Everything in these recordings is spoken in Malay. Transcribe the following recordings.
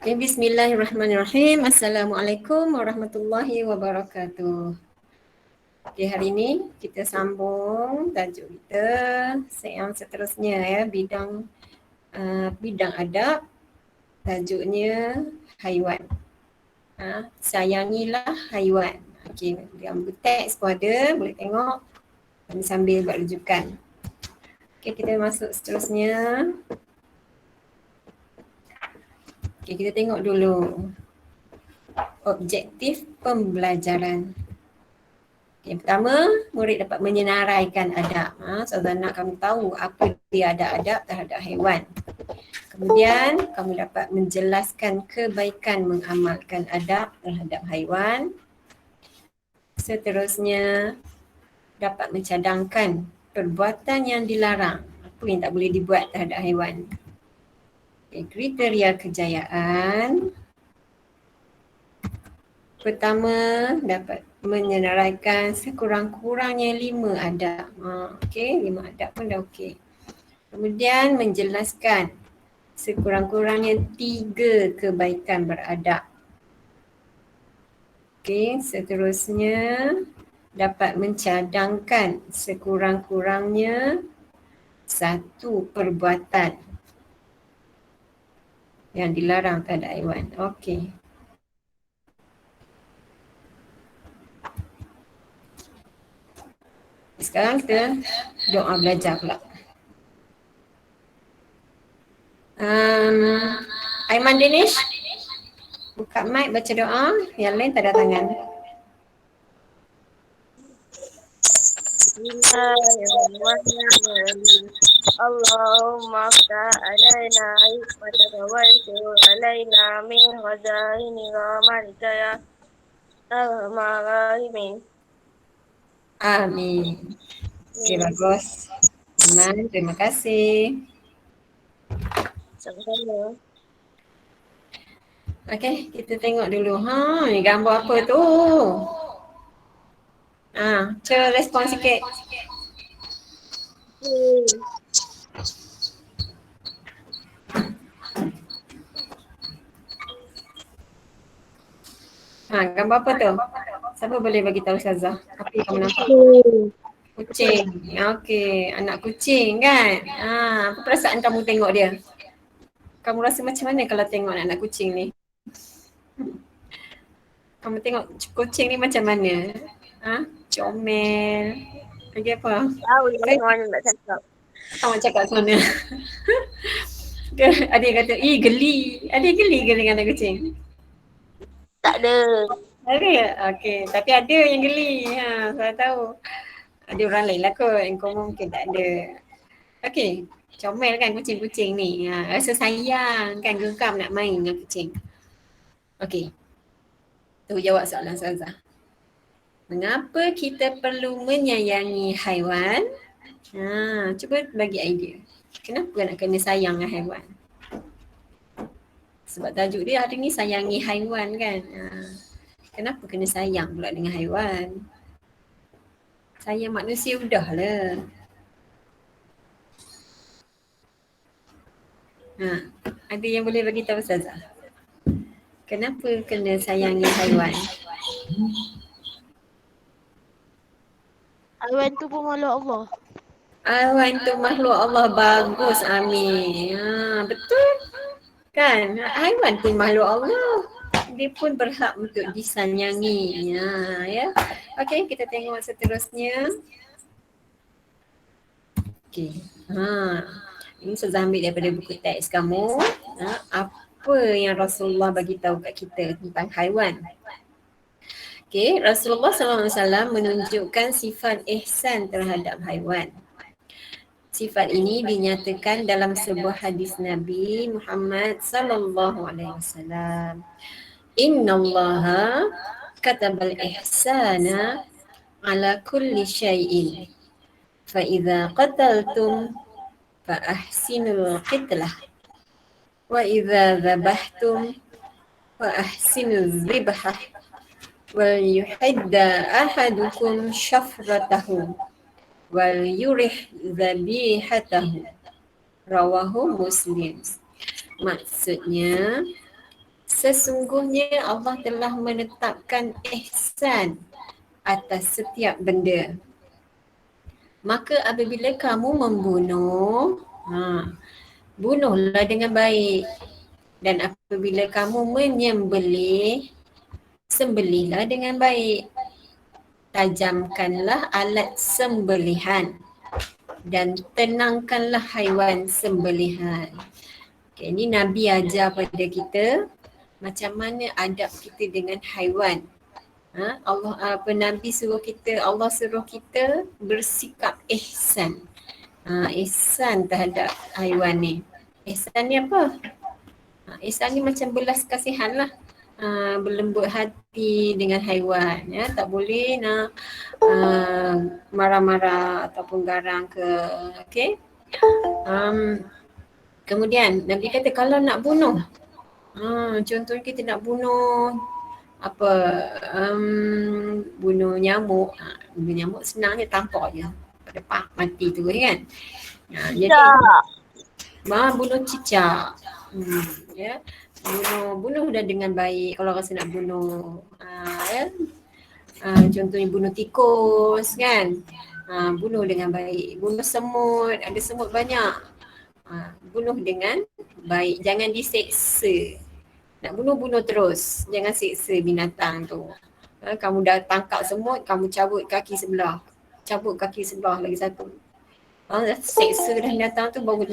Okay, bismillahirrahmanirrahim. Assalamualaikum warahmatullahi wabarakatuh. Okay, hari ini kita sambung tajuk kita yang seterusnya ya, bidang adab, tajuknya haiwan. Sayangilah haiwan. Okay, gambar teks pun ada, boleh tengok sambil buat rujukan. Okay, kita masuk seterusnya. Okay, kita tengok dulu objektif pembelajaran. Yang pertama, murid dapat menyenaraikan adab. Saudara nak kamu tahu apa dia ada adab terhadap haiwan. Kemudian, kamu dapat menjelaskan kebaikan mengamalkan adab terhadap haiwan. Seterusnya, dapat mencadangkan perbuatan yang dilarang. Apa yang tak boleh dibuat terhadap haiwan. Kriteria kejayaan. Pertama, dapat menyenaraikan sekurang-kurangnya 5 adab. Okey, 5 adab pun dah okey. Kemudian menjelaskan sekurang-kurangnya 3 kebaikan beradab. Okey, seterusnya dapat mencadangkan sekurang-kurangnya 1 perbuatan yang dilarang terhadap haiwan. Okey. Sekarang kita doa belajar pula. Aiman Danish, buka mic baca doa, yang lain tak ada tangan. Bismillahirrahmanirrahim. Allahumma aftah alaina hikmataka wa ansur alaina min khazaini rahmatika ya arhamar rahimin. Amin. Okey, bagus. Aiman, terima kasih. Sama-sama. Okey, kita tengok dulu. Ni gambar apa tu? Cuba respon sikit. Gambar apa tu? Siapa boleh bagi tahu Syazah? Apa yang kamu nampak? Kucing. Okey, anak kucing kan? Apa perasaan kamu tengok dia? Kamu rasa macam mana kalau tengok anak kucing ni? Kamu tengok kucing ni macam mana? Comel. Lagi apa? Tahu macam mana nak cakap. Awak cakap macam mana? Adik kata, geli. Adik geli ke dengan anak kucing? Tak ada. Ada? Okey. Tapi ada yang geli. Saya tahu. Ada orang lain lah kot. Engkau mungkin tak ada. Okey. Comel kan kucing-kucing ni. Rasa sayang kan, geram nak main dengan kucing. Okey. Tu jawab soalan Ustazah. Mengapa kita perlu menyayangi haiwan? Cuba bagi idea. Kenapa nak kena sayang dengan haiwan? Sebab tajuk dia hari ni sayangi haiwan kan. Kenapa kena sayang pula dengan haiwan? Sayang manusia udahlah. Ada yang boleh bagi tahu Ustazah? Kenapa kena sayangi haiwan? Haiwan tu pun makhluk Allah. Haiwan tu makhluk Allah, bagus, amin. Betul kan? Haiwan pun makhluk Allah. Dia pun berhak untuk disayangi. Ya. Okey, kita tengok seterusnya. Okey. Ini Ustazah ambil daripada buku teks kamu. Apa yang Rasulullah bagi tahu kat kita tentang haiwan? Okey, Rasulullah SAW menunjukkan sifat ihsan terhadap haiwan. Sifat ini dinyatakan dalam sebuah hadis Nabi Muhammad sallallahu alaihi wasallam. Innallaha katabal ihsana ala kulli syai'in. Fa idza qataltum fa ahsinul qitlah. Wa idza dzabhtum fa ahsinuz dzibhah. Wal yuhidda ahadukum syafratahu. Wal yurih dzabihatahu. Rawahu Muslim. Maksudnya, Sesungguhnya Allah telah menetapkan ihsan atas setiap benda. Maka apabila kamu membunuh, bunuhlah dengan baik. Dan apabila kamu menyembelih, sembelihlah dengan baik. Tajamkanlah alat sembelihan dan tenangkanlah haiwan sembelihan. Okay, ini Nabi ajar pada kita macam mana adab kita dengan haiwan. Nabi suruh kita, Allah suruh kita bersikap ihsan. Ihsan terhadap haiwan ni. Ihsan ni apa? Ihsan ni macam belas kasihan lah. Berlembut hati dengan haiwan. Tak boleh nak marah-marah ataupun garang ke. Okay. Kemudian Nabi kata kalau nak bunuh, contohnya kita nak bunuh bunuh nyamuk. Bunuh nyamuk senang je, tampar je. Pada mati tu kan. Jadi bunuh cicak. Ya. Bunuh dah dengan baik kalau rasa nak bunuh. Contohnya bunuh tikus kan. Bunuh dengan baik. Bunuh semut, ada semut banyak. Bunuh dengan baik, jangan diseksa. Nak bunuh terus, jangan seksa binatang tu. Kamu dah tangkap semut, kamu cabut kaki sebelah lagi satu. Seksa dah binatang tu baru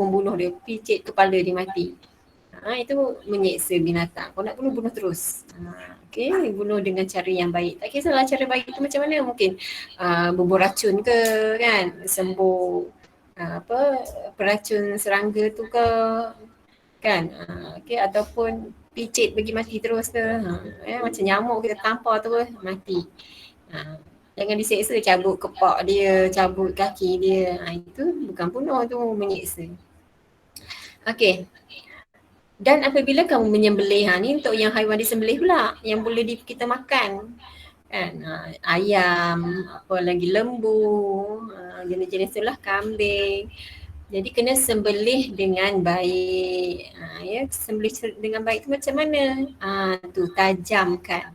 bunuh dia, picit kepala dia mati. Itu menyeksa binatang. Kau nak bunuh terus. Okay, bunuh dengan cara yang baik. Tak kisahlah cara baik tu macam mana, mungkin bubur racun ke kan, sembuh peracun serangga tu ke kan, okay, ataupun picit bagi mati terus ke, macam nyamuk kita tampar terus mati. Jangan diseksa, cabut kepak dia, cabut kaki dia, itu bukan bunuh, tu menyeksa. Okay. Dan apabila kamu menyembelih, ni untuk yang haiwan disembelih pula, yang boleh kita makan kan, ayam, apa lagi, lembu, jenis-jenis itulah, kambing. Jadi kena sembelih dengan baik. Sembelih dengan baik tu macam mana? Tu tajamkan.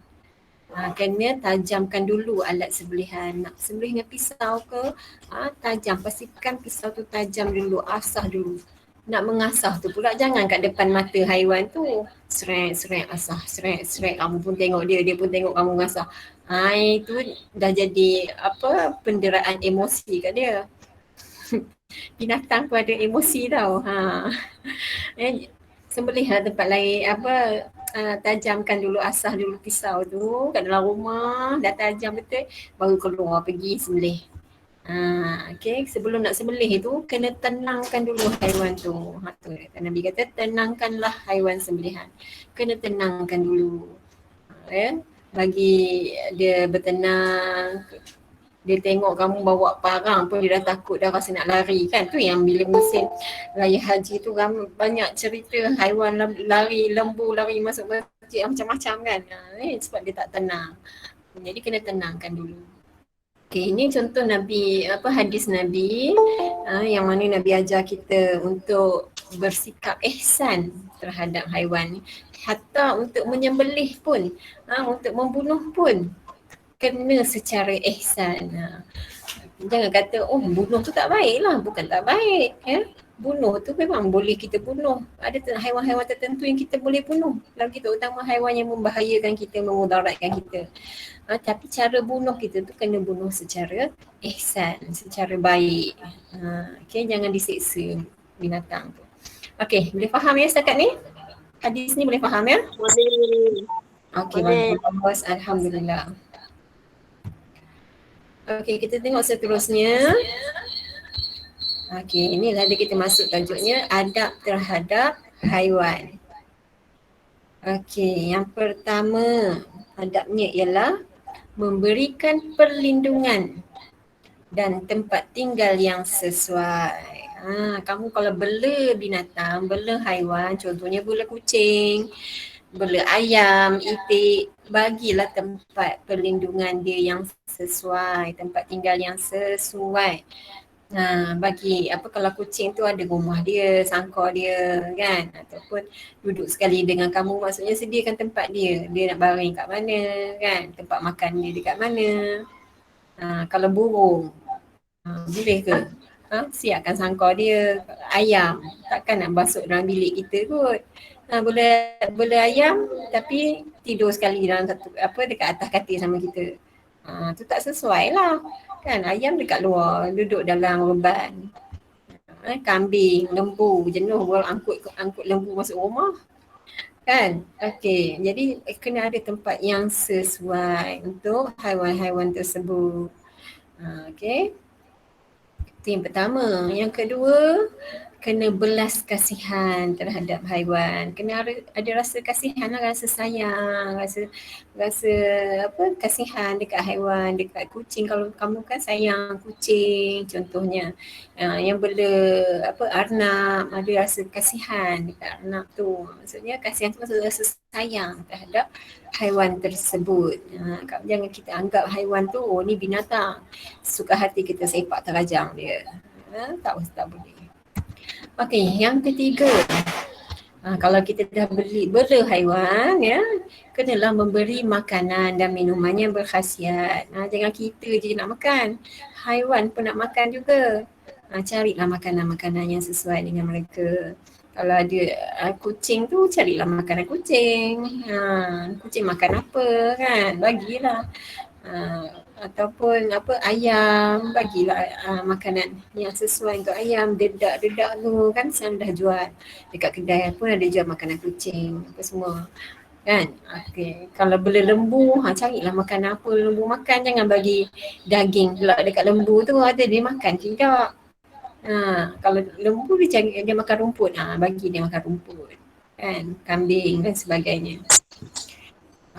Kena tajamkan dulu alat sembelihan. Nak sembelih dengan pisau ke, tajam. Pastikan pisau tu tajam dulu, asah dulu. Nak mengasah tu pula jangan kat depan mata haiwan tu. Seret asah, seret. Kamu pun tengok dia pun tengok kamu mengasah. Itu dah jadi penderaan emosi kat dia. Binatang pun ada emosi tau. Sembelihlah tempat lain, tajamkan dulu, asah dulu pisau tu kat dalam rumah, dah tajam betul, baru keluar pergi sembelih. Okay, sebelum nak sembelih tu kena tenangkan dulu haiwan tu. Nabi kata tenangkanlah haiwan sembelihan. Kena tenangkan dulu. Bagi dia bertenang. Dia tengok kamu bawa parang pun dia dah takut, dah rasa nak lari kan. Tu yang bila musim raya haji tu banyak cerita haiwan lari, lembu lari masuk masjid macam-macam kan. Sebab dia tak tenang. Jadi kena tenangkan dulu. Okay, ini contoh Nabi, hadis Nabi yang mana Nabi ajar kita untuk bersikap ihsan terhadap haiwan. Hatta untuk menyembelih pun, untuk membunuh pun kena secara ihsan. Jangan kata, bunuh tu tak baik lah. Bukan tak baik. Bunuh tu memang boleh kita bunuh. Ada haiwan-haiwan tertentu yang kita boleh bunuh. Kalau kita utama haiwan yang membahayakan kita, memudaratkan kita. Tapi cara bunuh kita tu kena bunuh secara ihsan, secara baik. Okay, jangan diseksa binatang tu. Okay, boleh faham ya setakat ni? Hadis ni boleh faham ya? Boleh. Okay, bagus. Alhamdulillah. Okey, kita tengok seterusnya. Okey, inilah dia kita masuk tajuknya adab terhadap haiwan. Okey, yang pertama adabnya ialah memberikan perlindungan dan tempat tinggal yang sesuai. Kamu kalau bela binatang, bela haiwan, contohnya bela kucing, bela ayam, itik, bagilah tempat perlindungan dia yang sesuai, tempat tinggal yang sesuai. Bagi apa kalau kucing tu ada rumah dia, sangkar dia kan, ataupun duduk sekali dengan kamu, maksudnya sediakan tempat dia. Dia nak baring kat mana kan, tempat makan dia dekat mana. Kalau burung, boleh ke? Siapkan sangkar dia. Ayam, takkan nak masuk dalam bilik kita kot. Bola ayam tapi tidur sekali dalam satu dekat atas katil sama kita. Tu tak sesuai lah. Kan ayam dekat luar, duduk dalam reban. Kambing, lembu, jenuh orang angkut lembu masuk rumah. Kan? Okey, jadi kena ada tempat yang sesuai untuk haiwan-haiwan tersebut. Okey. Itu yang pertama. Yang kedua, kena belas kasihan terhadap haiwan. Kena ada rasa kasihan lah, rasa sayang, rasa kasihan dekat haiwan, dekat kucing. Kalau kamu kan sayang kucing contohnya. Yang bela arnab, ada rasa kasihan dekat arnab tu. Maksudnya kasihan tu maksudnya rasa sayang terhadap haiwan tersebut. Jangan kita anggap haiwan tu ni binatang. Suka hati kita sepak terajang dia. Tak boleh. Okey, yang ketiga. Kalau kita dah bela haiwan ya, kenalah memberi makanan dan minuman yang berkhasiat. Jangan kita je nak makan. Haiwan pun nak makan juga. Carilah makanan-makanan yang sesuai dengan mereka. Kalau ada kucing tu, carilah makanan kucing. Kucing makan apa kan? Bagilah. Ataupun ayam, bagilah makanan yang sesuai untuk ayam. Dedak tu kan sekarang dah jual dekat kedai pun ada jual makanan kucing apa semua kan. Okey, kalau bela lembu, carilah makanan apa lembu makan, jangan bagi daging pula dekat lembu tu, ada dia makan tidak. Kalau lembu dia makan rumput, bagi dia makan rumput kan, kambing dan sebagainya.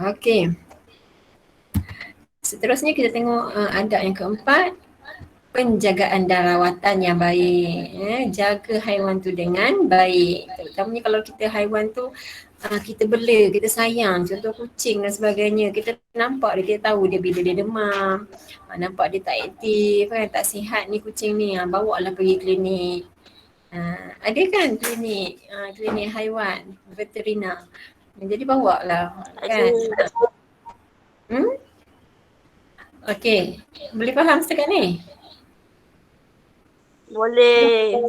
Okey. Seterusnya kita tengok adab yang keempat, penjagaan dan rawatan yang baik. Jaga haiwan tu dengan baik. Terutamanya kalau kita haiwan tu kita bela, kita sayang, contoh kucing dan sebagainya, kita nampak dia, kita tahu dia bila dia demam, nampak dia tak aktif kan, tak sihat ni kucing ni, bawa lah pergi klinik. Ada kan klinik haiwan, veterina. Jadi bawa lah kan. Okey, boleh faham setakat ni? Boleh.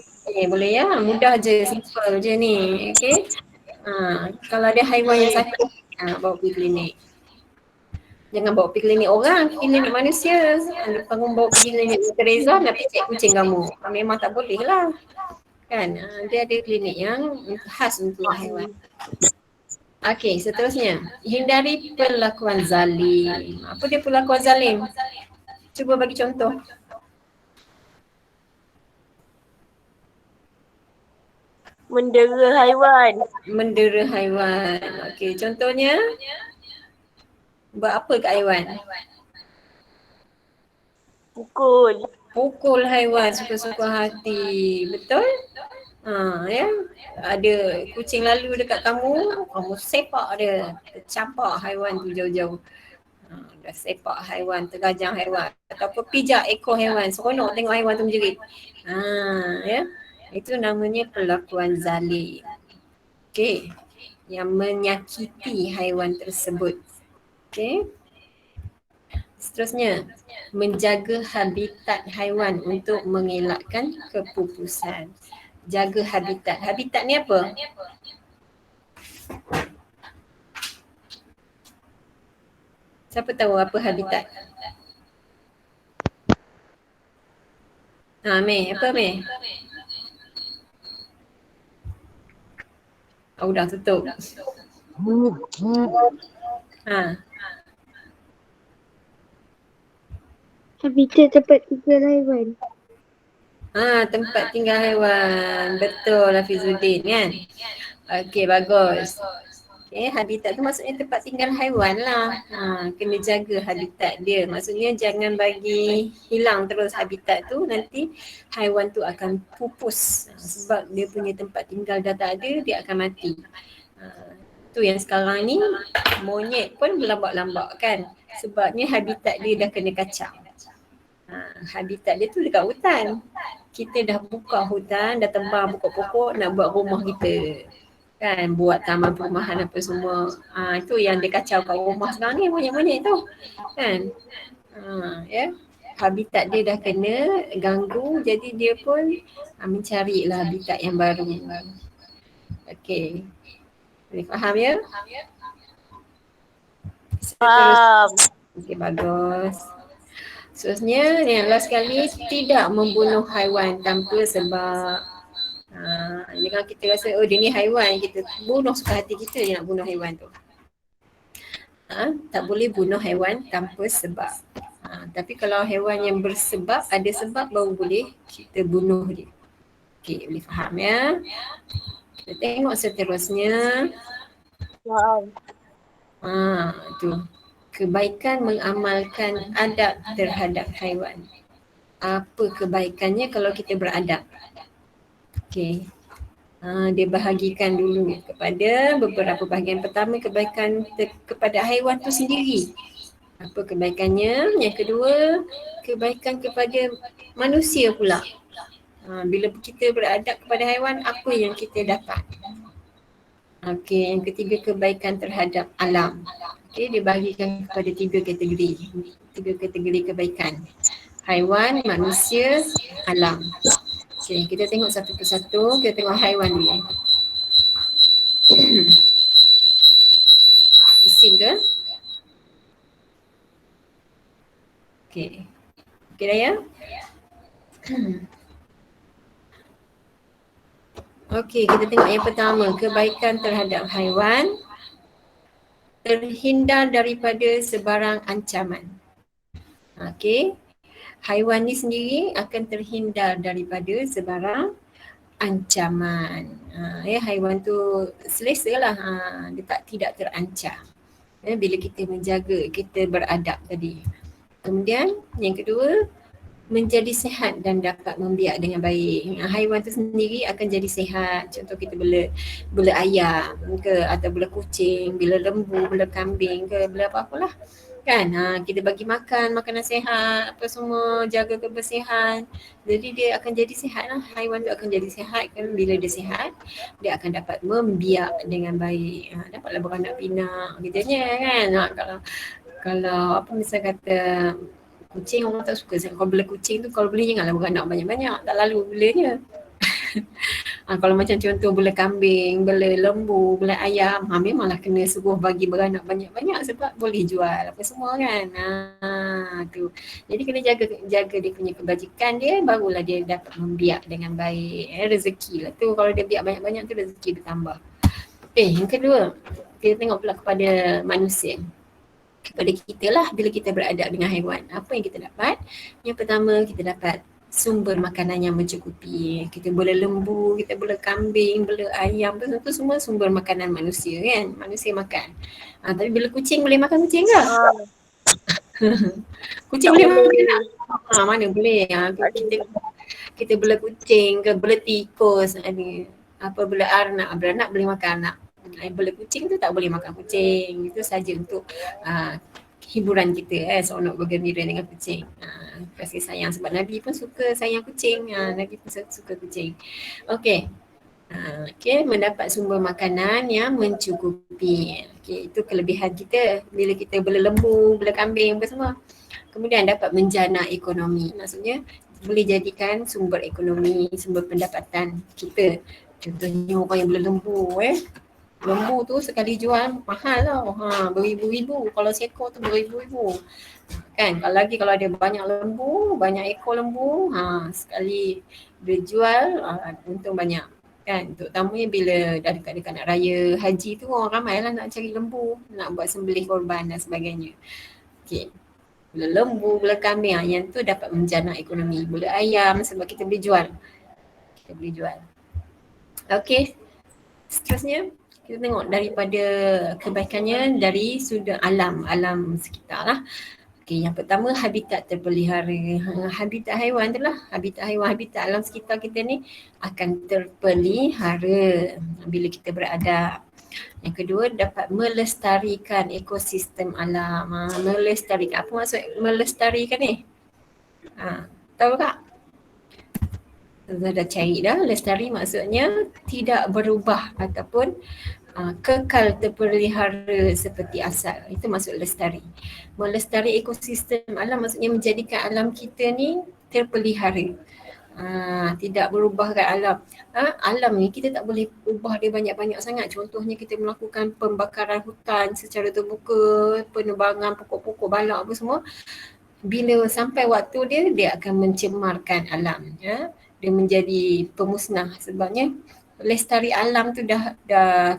Boleh ya, mudah je, simple je ni. Okey. Kalau ada haiwan yang sakit, bawa pergi klinik. Jangan bawa pergi klinik orang, klinik manusia. Kamu bawa pergi klinik Dr. Reza nak pergi cek kucing kamu. Memang tak boleh lah. Kan, dia ada klinik yang khas untuk haiwan. Okey, seterusnya. Hindari perlakuan zalim. Apa dia perlakuan zalim? Cuba bagi contoh. Mendera haiwan. Mendera haiwan. Okey, contohnya buat apa kat haiwan? Pukul haiwan suka-suka hati. Betul? Ya. Ada kucing lalu dekat kamu sepak dia, campak haiwan tu jauh-jauh. Dah sepak haiwan, tergajang haiwan ataupun pijak ekor haiwan, seronok tengok haiwan tu menjerit. Ya. Itu namanya perlakuan zalim. Okey. Yang menyakiti haiwan tersebut. Okey. Seterusnya, menjaga habitat haiwan untuk mengelakkan kepupusan. Jaga habitat. Habitat ni apa? Siapa tahu apa habitat? Mei, apa Mei? Dah tutup. Habitat tempat tinggal haiwan. Tempat tinggal haiwan. Betul Hafizuddin kan? Okey, bagus. Okay, habitat tu maksudnya tempat tinggal haiwan lah. Kena jaga habitat dia. Maksudnya jangan bagi hilang terus habitat tu, nanti haiwan tu akan pupus. Sebab dia punya tempat tinggal dah tak ada, dia akan mati. Tu yang sekarang ni monyet pun berlambak-lambak kan. Sebabnya habitat dia dah kena kacau. Habitat dia tu dekat hutan. Kita dah buka hutan, dah tebang pokok-pokok nak buat rumah kita. Kan, buat taman perumahan apa semua. Itu yang dia kacau kat rumah sekarang ni, monyet-monyet tu. Kan. Ya. Habitat dia dah kena ganggu, jadi dia pun mencarilah habitat yang baru. Okey. Boleh faham ya? Terus. Faham. Okey, bagus. Seterusnya, yang last sekali, tidak membunuh haiwan tanpa sebab. Ini kalau kita rasa, oh dia ni haiwan, kita bunuh suka hati kita je nak bunuh haiwan tu. Tak boleh bunuh haiwan tanpa sebab. Tapi kalau haiwan yang bersebab, ada sebab baru boleh kita bunuh dia. Okey, boleh faham ya? Kita tengok seterusnya. Faham. Tu. Kebaikan mengamalkan adab terhadap haiwan. Apa kebaikannya kalau kita beradab? Okey. Dia bahagikan dulu kepada beberapa bahagian. Pertama, kebaikan kepada haiwan tu sendiri. Apa kebaikannya? Yang kedua, kebaikan kepada manusia pula. Bila kita beradab kepada haiwan, apa yang kita dapat? Okey, yang ketiga, kebaikan terhadap alam. Okey, dibahagikan kepada 3 kategori. 3 kategori kebaikan. Haiwan, manusia, alam. Okey, kita tengok satu persatu. Kita tengok haiwan dulu. Bising ke? Okey. Okey dah ya? Okey, kita tengok yang pertama. Kebaikan terhadap haiwan. Terhindar daripada sebarang ancaman. Okey. Haiwan ni sendiri akan terhindar daripada sebarang ancaman. Haiwan tu selesa lah. Dia tidak terancam. Bila kita menjaga, kita beradab tadi. Kemudian yang kedua, menjadi sihat dan dapat membiak dengan baik. Haiwan tu sendiri akan jadi sihat. Contoh kita bela ayam ke, atau bela kucing, bela lembu, bela kambing ke, bela apa-apalah. Kan, kita bagi makan, makanan sihat, apa semua, jaga kebersihan. Jadi dia akan jadi sihat lah. Haiwan tu akan jadi sihat kan. Bila dia sihat, dia akan dapat membiak dengan baik. Dapatlah beranak pinak gitunya kan. Kalau apa misal kata kucing, orang tak suka sangat. Kalau bela kucing tu, kalau boleh janganlah beranak banyak-banyak. Tak lalu belanya. Kalau macam contoh bela kambing, bela lembu, bela ayam, memanglah kena suruh bagi beranak banyak-banyak sebab boleh jual apa semua kan. Tu. Jadi kena jaga dia punya kebajikan dia, barulah dia dapat membiak dengan baik. Rezeki lah tu, kalau dia biak banyak-banyak tu rezeki bertambah. Yang kedua, kita tengok pula kepada manusia. Kepada kita lah bila kita beradab dengan haiwan. Apa yang kita dapat? Yang pertama, kita dapat sumber makanan yang mencukupi. Kita bela lembu, kita bela kambing, bela ayam, itu semua sumber makanan manusia kan. Manusia makan. Tapi bila kucing, boleh makan kucing ke? Kucing boleh makan tak? Mana boleh. Kita bela kucing ke, bela tikus, bela arnab. Beranak boleh makan anak. Bela kucing tu tak boleh makan kucing. Itu saja untuk hiburan kita, seronok bergembira dengan kucing. Kasih sayang sebab Nabi pun suka sayang kucing. Nabi pun suka kucing. Okey. Mendapat sumber makanan yang mencukupi. Itu kelebihan kita bila kita bela lembu, bela kambing apa semua. Kemudian dapat menjana ekonomi. Maksudnya boleh jadikan sumber ekonomi, sumber pendapatan kita. Contohnya orang yang bela lembu, lembu tu sekali jual mahal tau. Beribu-ribu. Kalau seekor tu beribu-ribu. Kan, kalau ada banyak lembu, banyak ekor lembu, sekali dia jual, untung banyak. Kan, terutamanya bila dah dekat-dekat nak raya haji tu, orang ramai lah nak cari lembu, nak buat sembelih korban dan sebagainya. Okey. Bila lembu, bila kambing, yang tu dapat menjana ekonomi. Bila ayam sebab kita boleh jual. Okey. Seterusnya, kita tengok daripada kebaikannya dari sudut alam sekitar lah. Okey, yang pertama habitat terpelihara. Habitat haiwan tu lah. Habitat alam sekitar kita ni akan terpelihara bila kita beradab. Yang kedua, dapat melestarikan ekosistem alam. Melestarikan, apa maksud melestarikan ni? Tahu tak? Saya dah cari dah. Lestari maksudnya tidak berubah ataupun kekal terpelihara seperti asal. Itu maksud lestari. Melestari ekosistem alam maksudnya menjadikan alam kita ni terpelihara. Tidak berubahkan alam. Alam ni kita tak boleh ubah dia banyak-banyak sangat. Contohnya kita melakukan pembakaran hutan secara terbuka, penebangan pokok-pokok balak apa semua. Bila sampai waktu dia, dia akan mencemarkan alam. Dia menjadi pemusnah sebabnya lestari alam tu dah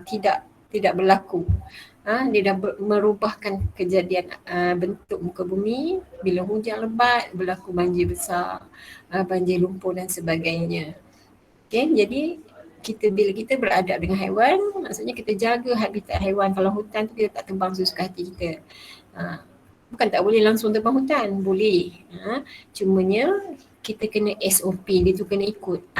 tidak berlaku. Dia dah merubahkan kejadian bentuk muka bumi. Bila hujan lebat, berlaku banjir besar, banjir lumpur dan sebagainya. Okay, jadi bila kita beradab dengan haiwan, maksudnya kita jaga habitat haiwan. Kalau hutan tu kita tak tebang sesuka hati kita. Bukan tak boleh langsung tebang hutan, boleh. Cumanya kita kena SOP dia tu kena ikut.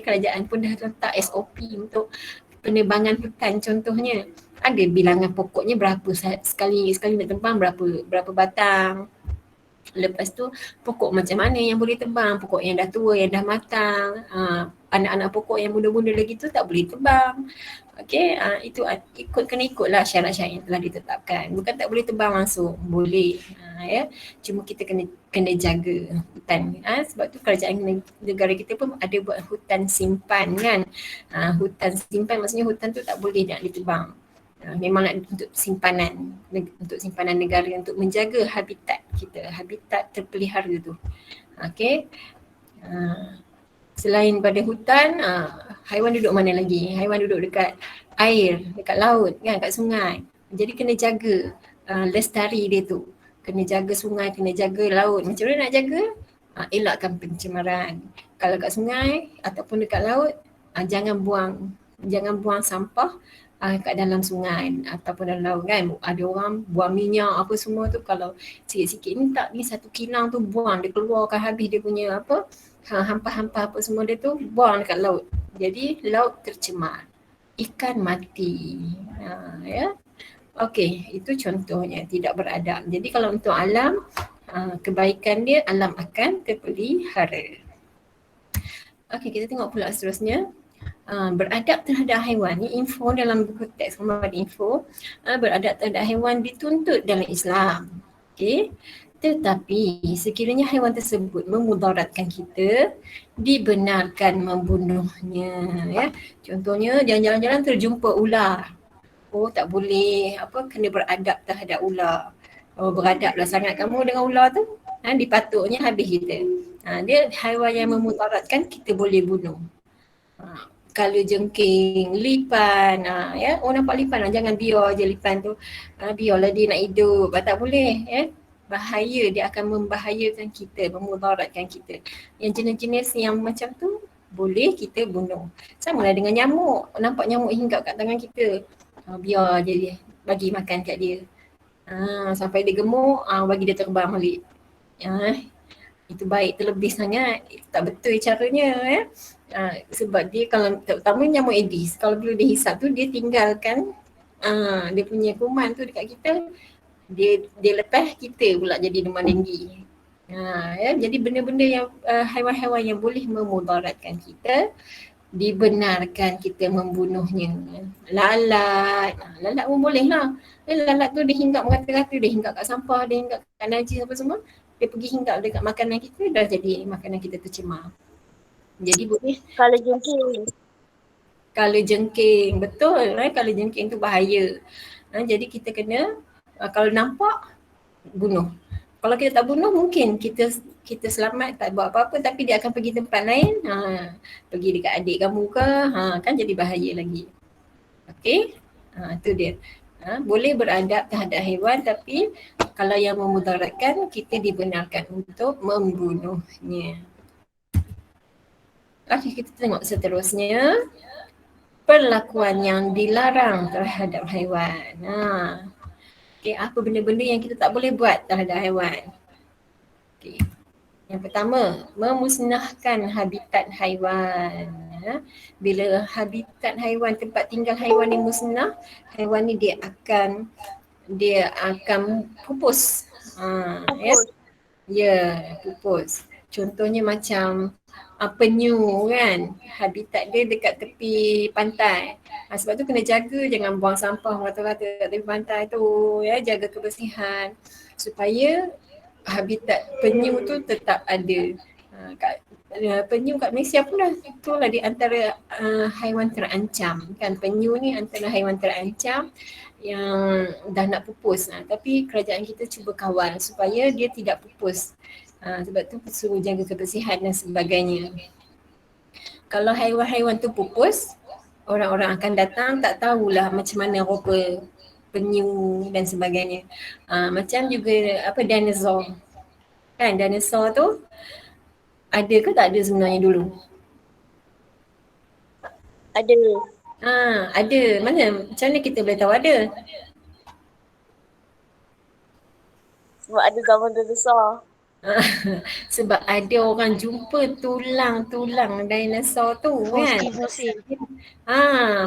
Kerajaan pun dah letak SOP untuk penebangan hutan contohnya. Ada bilangan pokoknya berapa sekali nak tebang berapa batang. Lepas tu pokok macam mana yang boleh tebang, pokok yang dah tua, yang dah matang, anak-anak pokok yang muda-muda lagi tu tak boleh tebang. Okey, itu kena ikutlah syarat-syarat yang telah ditetapkan. Bukan tak boleh tebang langsung, boleh. Cuma kita kena jaga hutan. Sebab tu kerajaan negara kita pun ada buat hutan simpan kan. Hutan simpan maksudnya hutan tu tak boleh nak ditebang. Memang nak untuk simpanan negara untuk menjaga habitat kita, habitat terpelihara tu. Okey. Selain pada hutan, haiwan duduk mana lagi? Haiwan duduk dekat air, dekat laut kan, kat sungai. Jadi kena jaga lestari dia tu. Kena jaga sungai, kena jaga laut. Macam mana nak jaga? Elakkan pencemaran. Kalau kat sungai ataupun dekat laut, jangan buang sampah kat dalam sungai ataupun dalam laut kan. Ada orang buang minyak apa semua tu, kalau sikit-sikit ni satu kilang tu buang, dia keluarkan habis dia punya hampa-hampa apa semua dia tu, buang dekat laut. Jadi laut tercemar, ikan mati. Okey, itu contohnya tidak beradab. Jadi kalau untuk alam, kebaikan dia, alam akan terpelihara. Okey, kita tengok pula seterusnya. Beradab terhadap haiwan ni, info dalam buku teks ada info, beradab terhadap haiwan dituntut dalam Islam. Okey, tetapi sekiranya haiwan tersebut memudaratkan kita, dibenarkan membunuhnya. Contohnya jalan-jalan terjumpa ular, tak boleh kena beradab terhadap ular. Beradablah sangat kamu dengan ular tu, dipatutnya habis kita. Dia haiwan yang memudaratkan, kita boleh bunuh. Kalajengking, lipan, nampak lipan jangan biar je lipan tu, biarlah dia nak hidup, tak boleh, bahaya, dia akan membahayakan kita, memudaratkan kita. Yang jenis-jenis yang macam tu boleh kita bunuh. Sama lah dengan nyamuk, nampak nyamuk hinggap kat tangan kita, biar je dia, bagi makan kat dia, sampai dia gemuk, bagi dia terbang balik. Itu baik terlebih sangat, tak betul caranya. Sebab dia, kalau terutama nyamuk Aedes, kalau bila dia hisap tu, dia tinggalkan dia punya kuman tu dekat kita, dia lepas, kita pula jadi demam denggi. Jadi benda-benda yang haiwan-haiwan yang boleh memudaratkan kita, dibenarkan kita membunuhnya. Lalat pun boleh lah. Lalat tu dia hinggap merata-rata, dia hinggap kat sampah, dia hinggap kat najis apa semua, dia pergi hinggap dekat makanan kita, dah jadi makanan kita tercemar. Jadi boleh. Kalajengking, betul. Kalajengking tu bahaya. Jadi kita kena, kalau nampak, bunuh. Kalau kita tak bunuh, mungkin kita selamat, tak buat apa-apa, tapi dia akan pergi tempat lain, pergi dekat adik kamu ke, kan jadi bahaya lagi. Okey, tu dia. Boleh beradab terhadap haiwan, tapi kalau yang memudaratkan, kita dibenarkan untuk membunuhnya. Okey, kita tengok seterusnya. Perlakuan yang dilarang terhadap haiwan. Okey, apa benda-benda yang kita tak boleh buat terhadap haiwan? Okey. Yang pertama, memusnahkan habitat haiwan. Bila habitat haiwan, tempat tinggal haiwan ni musnah, haiwan ni dia akan pupus. Ya, pupus. Contohnya macam penyu kan, habitat dia dekat tepi pantai. Sebab tu kena jaga jangan buang sampah rata-rata kat tepi pantai tu ya, jaga kebersihan supaya habitat penyu tu tetap ada. Penyu kat Malaysia pun dah itulah di antara haiwan terancam kan. Penyu ni antara haiwan terancam yang dah nak pupus. Tapi kerajaan kita cuba kawal supaya dia tidak pupus. Sebab tu suruh jaga kebersihan dan sebagainya. Kalau haiwan-haiwan tu pupus, orang-orang akan datang tak tahulah macam mana rupa penyu dan sebagainya. Macam juga dinosaur. Kan dinosaur tu ada ke tak ada sebenarnya dulu? Ada. Ada. Mana? Macam mana kita boleh tahu ada? Sebab ada zaman dinosaur. Sebab ada orang jumpa tulang-tulang dinosaur tu kan. Fosil-fosil.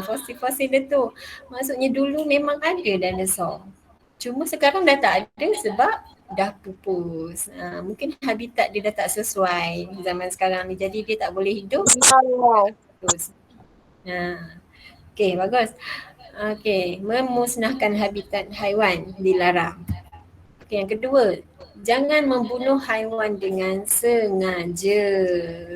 Fosil-fosil dia tu. Maksudnya dulu memang ada dinosaur. Cuma sekarang dah tak ada sebab dah pupus. Mungkin habitat dia dah tak sesuai zaman sekarang ni. Jadi dia tak boleh hidup. Pupus. Okey, bagus. Okey, memusnahkan habitat haiwan dilarang. Okey, yang kedua, jangan membunuh haiwan dengan sengaja.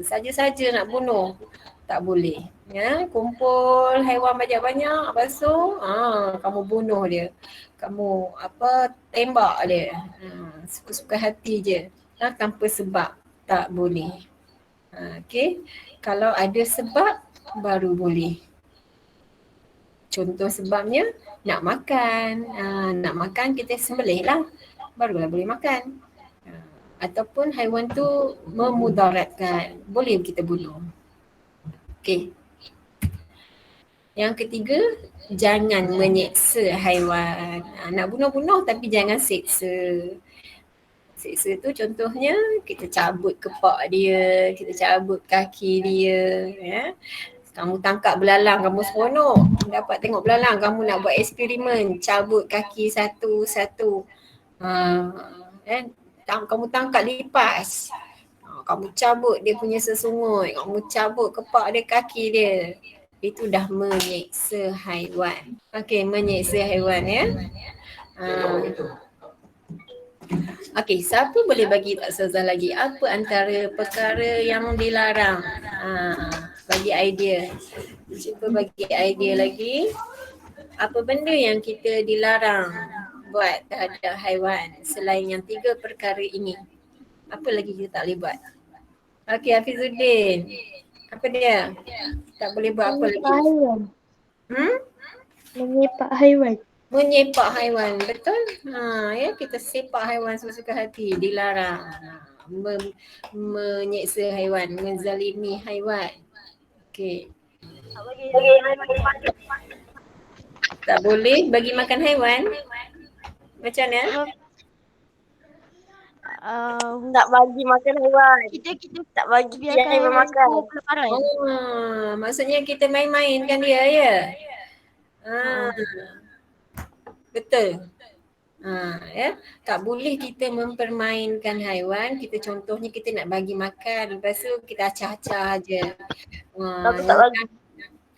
Saja-saja nak bunuh, tak boleh. Ya, kumpul haiwan banyak-banyak, lepas tu kamu bunuh dia. Kamu tembak dia. Suka-suka hati je. Tanpa sebab, tak boleh. Okey, kalau ada sebab baru boleh. Contoh sebabnya nak makan. Nak makan kita sembelih lah. Barulah boleh makan. Ataupun haiwan tu memudaratkan. Boleh kita bunuh. Okey. Yang ketiga, jangan menyeksa haiwan. Nak bunuh-bunuh tapi jangan seksa. Seksa tu contohnya kita cabut kepak dia, kita cabut kaki dia. Ya. Kamu tangkap belalang, kamu seronok dapat tengok belalang, kamu nak buat eksperimen, cabut kaki satu-satu. Kamu tangkap lipas, kamu cabut dia punya sesungut, kamu cabut kepak dia, kaki dia. Itu dah menyeksa haiwan. Okey, menyeksa haiwan ya. Okey, siapa boleh bagi tak Ustazah lagi apa antara perkara yang dilarang? Bagi idea. Cuba bagi idea lagi. Apa benda yang kita dilarang buat terhadap haiwan selain yang 3 perkara ini? Apa lagi kita tak boleh buat? Okey, Hafizuddin. Apa dia? Tak boleh buat apa lagi? Haiwan. Menyepak haiwan. Menyepak haiwan, betul? Ya, kita sepak haiwan sesuka hati, dilarang. Menyeksa haiwan, menzalimi haiwan. Okey. Tak boleh bagi makan haiwan? Macam mana? Tak bagi makan haiwan. Kita tak bagi biarkan haiwan makan. Kelaparan. Maksudnya kita main-mainkan dia ya? Betul. Ya, tak boleh kita mempermainkan haiwan. Kita contohnya kita nak bagi makan, lepas tu kita acah-acah je. Tapi tak bagi.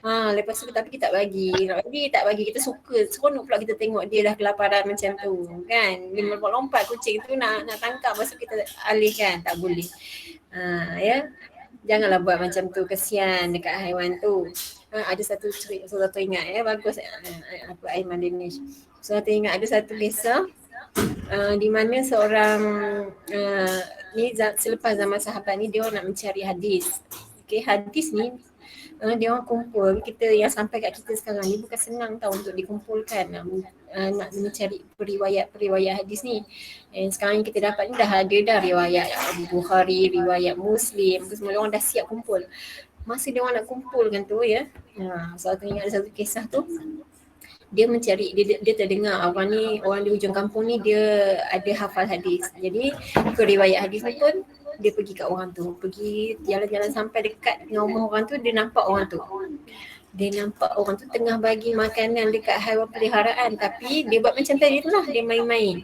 Lepas tu tapi kita tak bagi. Nak bagi tak bagi, kita suka. Seronok pula kita tengok dia dah kelaparan macam tu kan. Dia melompat kucing tu nak tangkap, lepas tu kita alihkan. Tak boleh. Ya. Janganlah buat macam tu, kesian dekat haiwan tu. Ada satu cerita saya teringat ya, bagus apa Aiman Danish. Saya teringat ada satu kisah di mana seorang ni selepas zaman sahabat ni dia orang nak mencari hadis. Okey, hadis ni dia orang kumpul, kita yang sampai kat kita sekarang ni bukan senang tau untuk dikumpulkan nak mencari periwayat hadis ni. Sekarang yang kita dapat ni dah ada dah riwayat Bukhari, riwayat Muslim, semua orang dah siap kumpul. Masa dia orang nak kumpulkan tu ya, saya teringat ada satu kisah tu, dia mencari, dia terdengar orang di hujung kampung ni dia ada hafal hadis. Jadi ikut riwayat hadis ni pun dia pergi kat orang tu, pergi jalan-jalan sampai dekat dengan rumah orang tu, dia nampak orang tu. Dia nampak orang tu tengah bagi makanan dekat haiwan peliharaan, tapi dia buat macam tadi tu lah, dia main-main.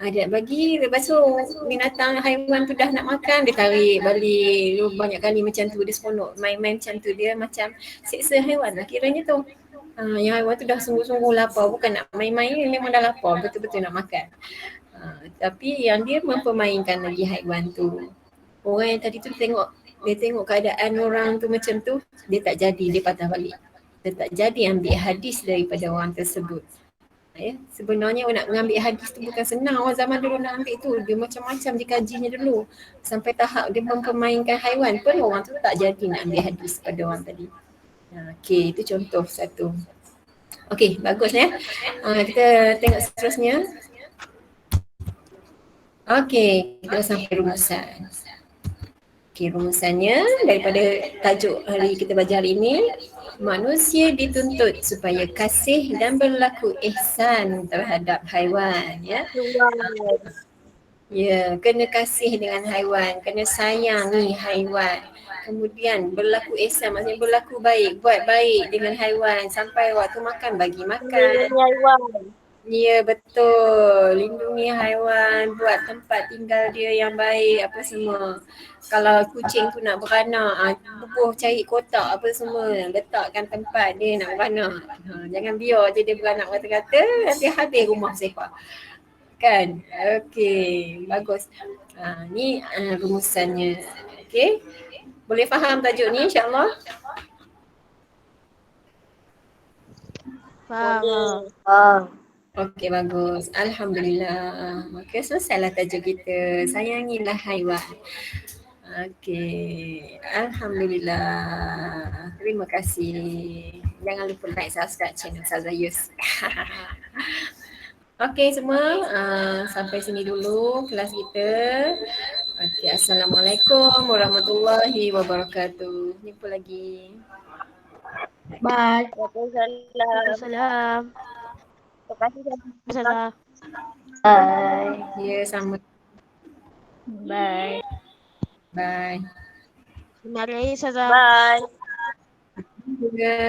Dia bagi, lepas tu binatang haiwan tu dah nak makan, dia tarik balik. Banyak kali macam tu, dia seronok main-main macam tu. Dia macam seksa haiwan lah kiranya tu. Yang haiwan tu dah sungguh-sungguh lapar, bukan nak main-main, memang dah lapar, betul-betul nak makan. Tapi yang dia mempermainkan lagi haiwan tu. Orang yang tadi tu dia tengok keadaan orang tu macam tu, dia tak jadi, dia patah balik. Dia tak jadi ambil hadis daripada orang tersebut. Ya, sebenarnya nak mengambil hadis tu bukan senang. Orang zaman dulu nak ambil tu, dia macam-macam dikajinya dulu. Sampai tahap dia mempermainkan haiwan pun orang tu tak jadi nak ambil hadis pada orang tadi. Okey, itu contoh satu. Okey, bagus ya. Kita tengok seterusnya. Okey, kita sampai rumusan. Okey, rumusannya daripada tajuk hari kita belajar hari ini, manusia dituntut supaya kasih dan berlaku ihsan terhadap haiwan, ya. Ya, kena kasih dengan haiwan, kena sayangi haiwan. Kemudian berlaku ihsan, maksudnya berlaku baik, buat baik dengan haiwan sampai waktu makan bagi makan. Melindungi haiwan. Ya, betul. Lindungi haiwan, buat tempat tinggal dia yang baik apa semua. Kalau kucing tu nak beranak, bubuh cari kotak apa semua, letakkan tempat dia nak beranak. Jangan biar je dia beranak kata-kata, nanti habis rumah sepa. Kan? Okey, bagus. Ni rumusannya. Okey. Boleh faham tajuk ni insya-Allah? Faham. Okey, bagus. Alhamdulillah. Maka selesailah tajuk kita. Sayangilah haiwan. Okey. Alhamdulillah. Terima kasih. Jangan lupa like, subscribe channel Ustazah Yus. Okey semua, sampai sini dulu kelas kita. Okey, Assalamualaikum warahmatullahi wabarakatuh. Jumpa lagi. Bye. Waalaikumsalam. Salam. Terima kasih. Salam. Bye. Ya, sama. Bye. Bye. Terima kasih, Salam. Bye. Juga.